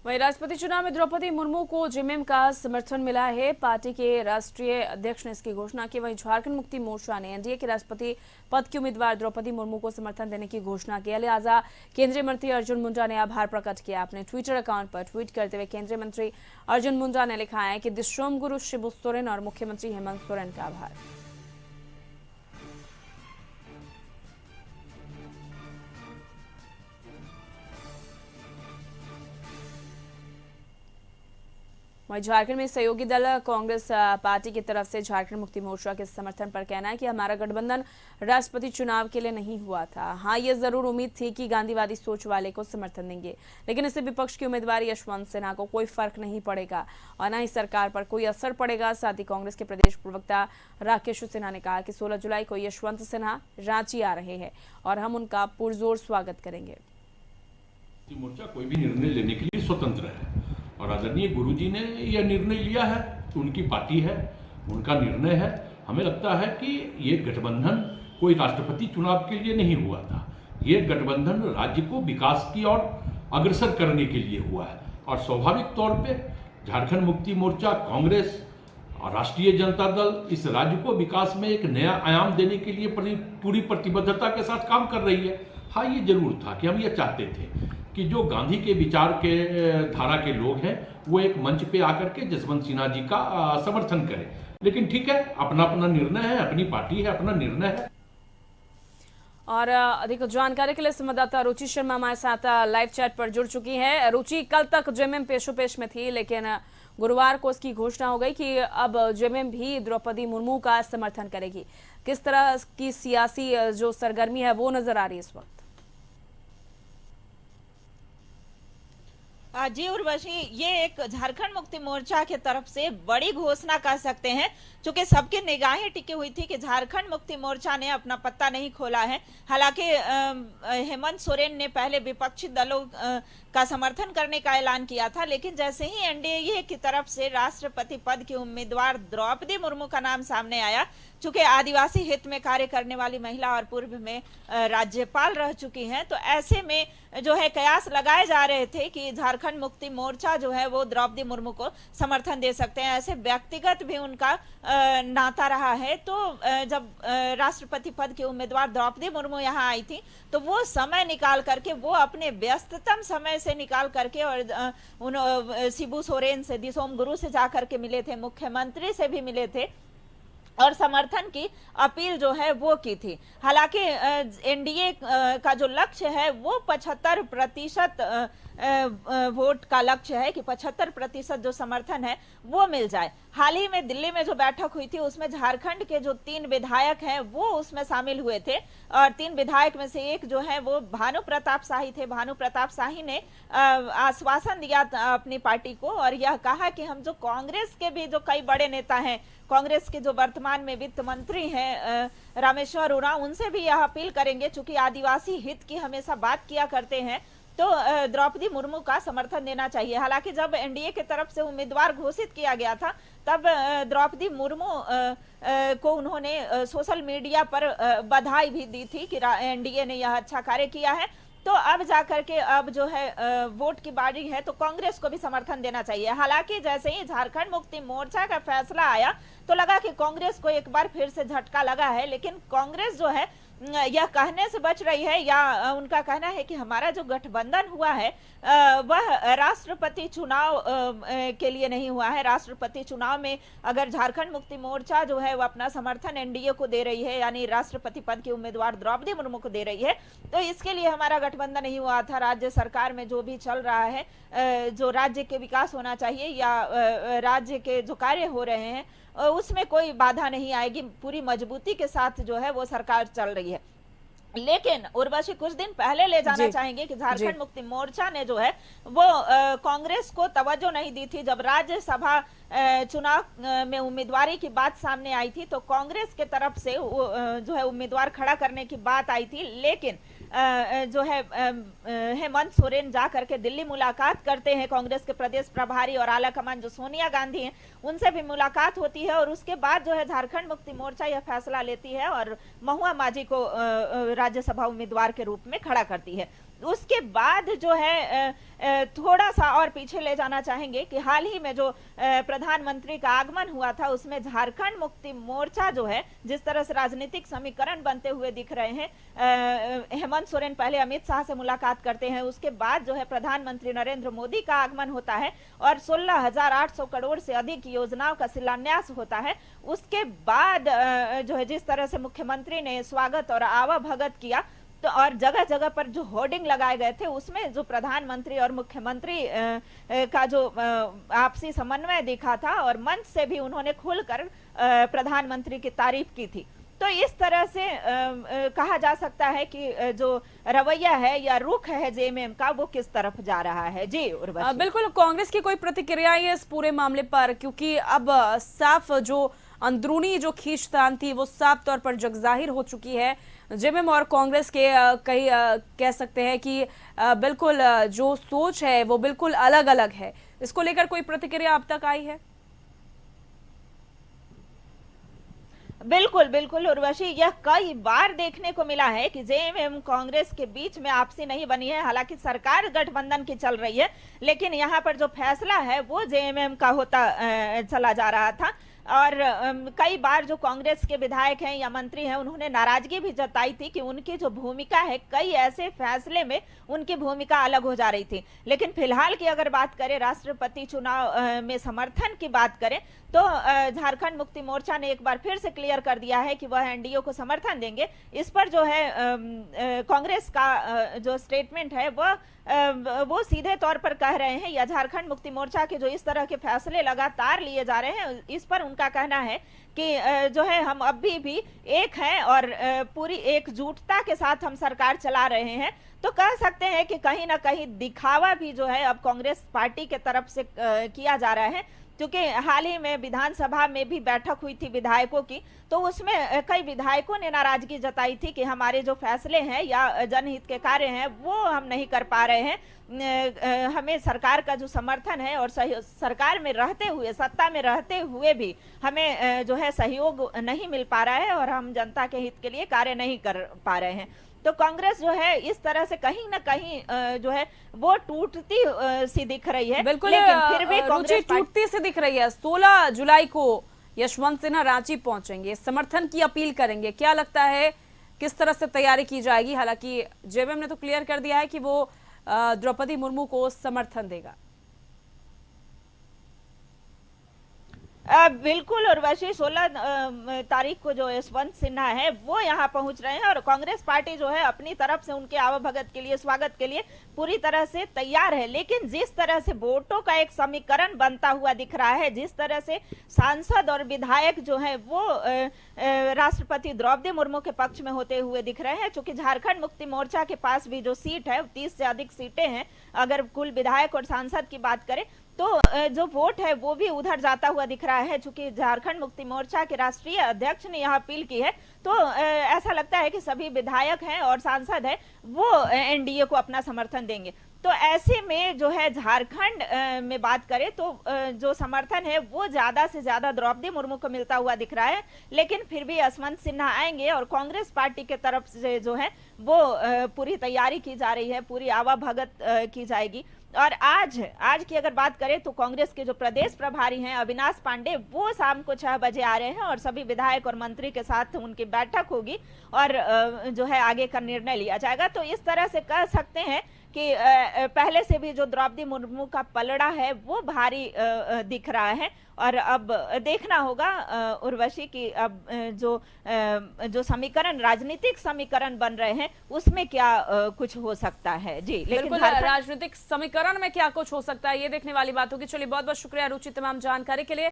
वहीं राष्ट्रपति चुनाव में द्रौपदी मुर्मू को जेएमएम का समर्थन मिला है। पार्टी के राष्ट्रीय अध्यक्ष ने इसकी घोषणा की। वहीं झारखंड मुक्ति मोर्चा ने एनडीए के राष्ट्रपति पद की उम्मीदवार द्रौपदी मुर्मू को समर्थन देने की घोषणा की। लिहाजा केंद्रीय मंत्री अर्जुन मुंडा ने आभार प्रकट किया। अपने ट्विटर अकाउंट पर ट्वीट करते हुए केंद्रीय मंत्री अर्जुन मुंडा ने लिखा है कि दिशोम गुरु शिबू सोरेन और मुख्यमंत्री हेमंत सोरेन का आभार। वहीं झारखंड में सहयोगी दल कांग्रेस पार्टी की तरफ से झारखंड मुक्ति मोर्चा के समर्थन पर कहना है कि हमारा गठबंधन राष्ट्रपति चुनाव के लिए नहीं हुआ था। हाँ, ये जरूर उम्मीद थी कि गांधीवादी सोच वाले को समर्थन देंगे, लेकिन इससे विपक्ष की उम्मीदवार यशवंत सिन्हा को कोई फर्क नहीं पड़ेगा और न ही सरकार पर कोई असर पड़ेगा। साथ ही कांग्रेस के प्रदेश प्रवक्ता राकेश सिन्हा ने कहा कि 16 जुलाई को यशवंत सिन्हा रांची आ रहे हैं और हम उनका पुरजोर स्वागत करेंगे। मोर्चा कोई भी निर्णय लेने के लिए स्वतंत्र है और आदरणीय गुरुजी ने यह निर्णय लिया है, उनकी पार्टी है, उनका निर्णय है। हमें लगता है कि ये गठबंधन कोई राष्ट्रपति चुनाव के लिए नहीं हुआ था। ये गठबंधन राज्य को विकास की ओर अग्रसर करने के लिए हुआ है और स्वाभाविक तौर पे झारखंड मुक्ति मोर्चा, कांग्रेस और राष्ट्रीय जनता दल इस राज्य को विकास में एक नया आयाम देने के लिए पूरी प्रतिबद्धता के साथ काम कर रही है। हाँ, ये जरूर था कि हम ये चाहते थे कि जो गांधी के विचार के धारा के लोग हैं वो एक मंच पे आकर के जसवंत सिन्हा जी का समर्थन करें, लेकिन ठीक है, अपना अपना निर्णय है, अपनी पार्टी है, अपना निर्णय है। और अधिक जानकारी के लिए संवाददाता रुचि शर्मा हमारे साथ लाइव चैट पर जुड़ चुकी है। रुचि, कल तक जेएमएम पेशोपेश में थी, लेकिन गुरुवार को इसकी घोषणा हो गई कि अब जेएमएम भी द्रौपदी मुर्मू का समर्थन करेगी। किस तरह की सियासी जो सरगर्मी है वो नजर आ रही है इस वक्त? जी उर्वशी, ये एक झारखंड मुक्ति मोर्चा की तरफ से बड़ी घोषणा कह सकते हैं, क्योंकि सबकी निगाहें टिकी हुई थी कि झारखंड मुक्ति मोर्चा ने अपना पत्ता नहीं खोला है। हालांकि हेमंत सोरेन ने पहले विपक्षी दलों का समर्थन करने का ऐलान किया था, लेकिन जैसे ही एनडीए की तरफ से राष्ट्रपति पद की उम्मीदवार द्रौपदी मुर्मू का नाम सामने आया, चूंकि आदिवासी हित में कार्य करने वाली महिला और पूर्व में राज्यपाल रह चुकी हैं, तो ऐसे में जो है कयास लगाए जा रहे थे कि झारखंड मुक्ति मोर्चा जो है वो द्रौपदी मुर्मू को समर्थन दे सकते हैं। ऐसे व्यक्तिगत भी उनका नाता रहा है। तो जब राष्ट्रपति पद की उम्मीदवार द्रौपदी मुर्मू यहाँ आई थी, तो वो समय निकाल करके, वो अपने व्यस्ततम समय से निकाल करके और शिबू सोरेन से, दिशोम गुरु से जाकर के मिले थे, मुख्यमंत्री से भी मिले थे और समर्थन की अपील जो है वो की थी। हालांकि एनडीए का जो लक्ष्य है वो 75% वोट का लक्ष्य है कि 75% जो समर्थन है वो मिल जाए। हाल ही में दिल्ली में जो बैठक हुई थी उसमें झारखंड के जो 3 विधायक हैं वो उसमें शामिल हुए थे और 3 विधायक में से एक जो है वो भानु प्रताप शाही थे। भानु प्रताप शाही ने आश्वासन दिया अपनी पार्टी को और यह कहा कि हम जो कांग्रेस के भी जो कई बड़े नेता हैं, कांग्रेस के जो वर्तमान में वित्त मंत्री हैं रामेश्वर उरांव, उनसे भी यह अपील करेंगे, चूंकि आदिवासी हित की हमेशा बात किया करते हैं, तो द्रौपदी मुर्मू का समर्थन देना चाहिए। हालांकि जब एनडीए की तरफ से उम्मीदवार घोषित किया गया था तब द्रौपदी मुर्मू को उन्होंने सोशल मीडिया पर बधाई भी दी थी कि एनडीए ने यह अच्छा कार्य किया है। तो अब जाकर के अब जो है वोट की बारी है, तो कांग्रेस को भी समर्थन देना चाहिए। हालांकि जैसे ही झारखंड मुक्ति मोर्चा का फैसला आया तो लगा कि कांग्रेस को एक बार फिर से झटका लगा है, लेकिन कांग्रेस जो है यह कहने से बच रही है, या उनका कहना है कि हमारा जो गठबंधन हुआ है वह राष्ट्रपति चुनाव के लिए नहीं हुआ है। राष्ट्रपति चुनाव में अगर झारखंड मुक्ति मोर्चा जो है वो अपना समर्थन एनडीए को दे रही है, यानी राष्ट्रपति पद की उम्मीदवार द्रौपदी मुर्मू को दे रही है, तो इसके लिए हमारा गठबंधन नहीं हुआ था। राज्य सरकार में जो भी चल रहा है, जो राज्य के विकास होना चाहिए या राज्य के जो कार्य हो रहे हैं उसमें कोई बाधा नहीं आएगी। पूरी मजबूती के साथ जो है वो सरकार चल रही है। लेकिन उर्वशी, कुछ दिन पहले ले जाना चाहेंगे कि झारखंड मुक्ति मोर्चा ने जो है वो कांग्रेस को तवज्जो नहीं दी थी। जब राज्यसभा चुनाव में उम्मीदवारी की बात सामने आई थी तो कांग्रेस के तरफ से जो है उम्मीदवार खड़ा करने की बात आई थी, लेकिन जो है हेमंत सोरेन जा करके दिल्ली मुलाकात करते हैं। कांग्रेस के प्रदेश प्रभारी और आलाकमान जो सोनिया गांधी हैं उनसे भी मुलाकात होती है और उसके बाद जो है झारखंड मुक्ति मोर्चा यह फैसला लेती है और महुआ माझी को राज्यसभा उम्मीदवार के रूप में खड़ा करती है। उसके बाद जो है थोड़ा सा और पीछे ले जाना चाहेंगे कि हाल ही में जो प्रधानमंत्री का आगमन हुआ था उसमें झारखंड मुक्ति मोर्चा जो है जिस तरह से राजनीतिक समीकरण बनते हुए दिख रहे हैं, हेमंत सोरेन पहले अमित शाह से मुलाकात करते हैं, उसके बाद जो है प्रधानमंत्री नरेंद्र मोदी का आगमन होता है और 16,800 करोड़ से अधिक योजनाओं का शिलान्यास होता है। उसके बाद जो है जिस तरह से मुख्यमंत्री ने स्वागत और आवाभगत किया तो और जगह जगह पर जो होर्डिंग लगाए गए थे उसमें जो प्रधानमंत्री और मुख्यमंत्री का जो आपसी समन्वय दिखा था और मंच से भी उन्होंने खुलकर प्रधानमंत्री की तारीफ की थी। तो इस तरह से कहा जा सकता है कि जो रवैया है या रुख है जेएमएम का वो किस तरफ जा रहा है। जी उर्वशी। बिल्कुल, कांग्रेस की कोई प्रतिक्रिया है इस पूरे मामले पर, क्योंकि अब साफ जो अंदरूनी जो खींचतान थी वो साफ तौर पर जगजाहिर हो चुकी है। जेएमएम और कांग्रेस के कई कह सकते हैं कि बिल्कुल जो सोच है वो बिल्कुल अलग अलग है। इसको लेकर कोई प्रतिक्रिया अब तक आई है? बिल्कुल बिल्कुल उर्वशी, यह कई बार देखने को मिला है कि जेएमएम कांग्रेस के बीच में आपसी नहीं बनी है। हालांकि सरकार गठबंधन की चल रही है लेकिन यहाँ पर जो फैसला है वो जेएमएम का होता चला जा रहा था और कई बार जो कांग्रेस के विधायक हैं या मंत्री हैं उन्होंने नाराजगी भी जताई थी कि उनकी जो भूमिका है कई ऐसे फैसले में उनकी भूमिका अलग हो जा रही थी। लेकिन फिलहाल की अगर बात करें, राष्ट्रपति चुनाव में समर्थन की बात करें तो झारखंड मुक्ति मोर्चा ने एक बार फिर से क्लियर कर दिया है कि वह एनडीए को समर्थन देंगे। इस पर जो है कांग्रेस का जो स्टेटमेंट है वो सीधे तौर पर कह रहे हैं या झारखंड मुक्ति मोर्चा के जो इस तरह के फैसले लगातार लिए जा रहे हैं इस पर उनका कहना है कि जो है हम अभी भी एक हैं और पूरी एकजुटता के साथ हम सरकार चला रहे हैं। तो कह सकते हैं कि कहीं ना कहीं दिखावा भी जो है अब कांग्रेस पार्टी के तरफ से किया जा रहा है, क्योंकि हाल ही में विधानसभा में भी बैठक हुई थी विधायकों की, तो उसमें कई विधायकों ने नाराजगी जताई थी कि हमारे जो फैसले हैं या जनहित के कार्य हैं वो हम नहीं कर पा रहे हैं, हमें सरकार का जो समर्थन है और सरकार में रहते हुए, सत्ता में रहते हुए भी हमें जो है सहयोग नहीं मिल पा रहा है और हम जनता के हित के लिए कार्य नहीं कर पा रहे हैं। तो कांग्रेस जो है इस तरह से कहीं ना कहीं जो है वो टूटती सी दिख रही है। बिल्कुल, लेकिन फिर भी कांग्रेस टूटती सी दिख रही है। 16 जुलाई को यशवंत सिन्हा रांची पहुंचेंगे, समर्थन की अपील करेंगे। क्या लगता है किस तरह से तैयारी की जाएगी? हालांकि जेएमएम ने तो क्लियर कर दिया है कि वो द्रौपदी मुर्मू को समर्थन देगा। बिल्कुल उर्वशी, 16 तारीख को जो यशवंत सिन्हा है वो यहाँ पहुंच रहे हैं और कांग्रेस पार्टी जो है अपनी तरफ से उनके आवाभगत के लिए, स्वागत के लिए पूरी तरह से तैयार है। लेकिन जिस तरह से वोटों का एक समीकरण बनता हुआ दिख रहा है, जिस तरह से सांसद और विधायक जो है वो राष्ट्रपति द्रौपदी मुर्मू के पक्ष में होते हुए दिख रहे हैं, चूंकि झारखंड मुक्ति मोर्चा के पास भी जो सीट है 30 से अधिक सीटें हैं अगर कुल विधायक और सांसद की बात करें, तो जो वोट है वो भी उधर जाता हुआ दिख रहा है। चूंकि झारखंड मुक्ति मोर्चा के राष्ट्रीय अध्यक्ष ने यह अपील की है तो ऐसा लगता है कि सभी विधायक हैं और सांसद हैं वो एनडीए को अपना समर्थन देंगे। तो ऐसे में जो है झारखंड में बात करें तो जो समर्थन है वो ज्यादा से ज्यादा द्रौपदी मुर्मू को मिलता हुआ दिख रहा है। लेकिन फिर भी यशवंत सिन्हा आएंगे और कांग्रेस पार्टी के तरफ से जो है वो पूरी तैयारी की जा रही है, पूरी आवाभगत की जाएगी। और आज की अगर बात करें तो कांग्रेस के जो प्रदेश प्रभारी हैं अविनाश पांडे वो शाम को 6 बजे आ रहे हैं और सभी विधायक और मंत्री के साथ उनकी बैठक होगी और जो है आगे का निर्णय लिया जाएगा। तो इस तरह से कह सकते हैं कि पहले से भी जो द्रौपदी मुर्मू का पलड़ा है वो भारी दिख रहा है और अब देखना होगा उर्वशी की अब जो समीकरण, राजनीतिक समीकरण बन रहे हैं उसमें क्या कुछ हो सकता है। जी, लेकिन राजनीतिक समीकरण में क्या कुछ हो सकता है ये देखने वाली बात होगी। चलिए, बहुत बहुत शुक्रिया रुचि तमाम जानकारी के लिए।